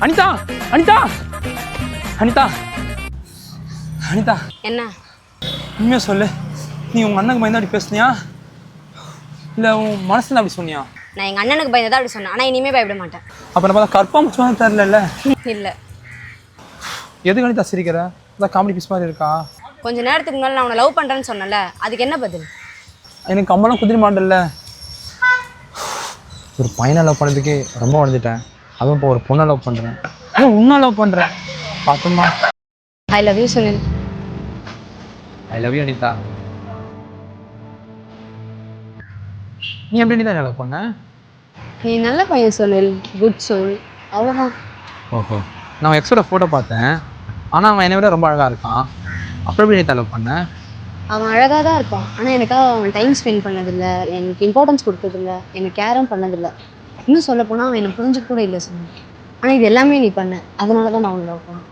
அனிதா அனிதா அனிதா அனிதா என்ன உண்மையா சொல்லு, நீ உங்க அண்ணனுக்கு பயந்து அப்படி பேசுனியா இல்லை உன் மனசுல அப்படி சொன்னியா? நான் எங்கள் அண்ணனுக்கு பயந்ததான் அப்படி சொன்னேன். ஆனால் இனிமேல் பயப்பட மாட்டேன். அப்போ நம்ம கற்பம் தெரில. இல்லை. எதுக்கு அனிதா சிரிக்கிற? அதான் காமெடி பீஸ் மாதிரி இருக்கா? கொஞ்ச நேரத்துக்கு முன்னால் நான் உன்னை லவ் பண்ணுறேன்னு சொன்னல, அதுக்கு என்ன பதில்? எனக்கு கம்மலாம் குதிரை மாட்டல. ஒரு பையனை லவ் பண்ணதுக்கு ரொம்ப உடஞ்சிட்டேன். அதுவும் இப்போ ஒரு பொண்ணை லவ் பண்ணுறேன். உன்னை லவ் பண்ணுறேன். பார்த்துமா. I love you Sunil. I love you Anitha. நீ எப்படி அனிதா லவ் பண்ண? நீ நல்ல பையன் சுனில், குட் சோல், அவ்வளோதான். ஓஹோ, நான் எக்ஸோட ஃபோட்டோ பார்த்தேன். ஆனால் அவன் என்னை விட ரொம்ப அழகாக இருக்கான். அப்புறம் எப்படி அனிதா லவ் பண்ண? அவன் அழகாக தான் இருப்பான். ஆனால் எனக்காக அவன் டைம் ஸ்பெண்ட் பண்ணதில்லை, எனக்கு இம்பார்ட்டன்ஸ் கொடுத்ததில்லை, எனக்கு கேரும் பண்ணதில்லை. இன்னும் சொல்லப்போனால் அவன் என்னை புரிஞ்சுக்க கூட இல்லை சுனில். ஆனால் இது எல்லாமே நீ பண்ண, அதனால தான் நான் அவனை லவ் பண்ணேன்.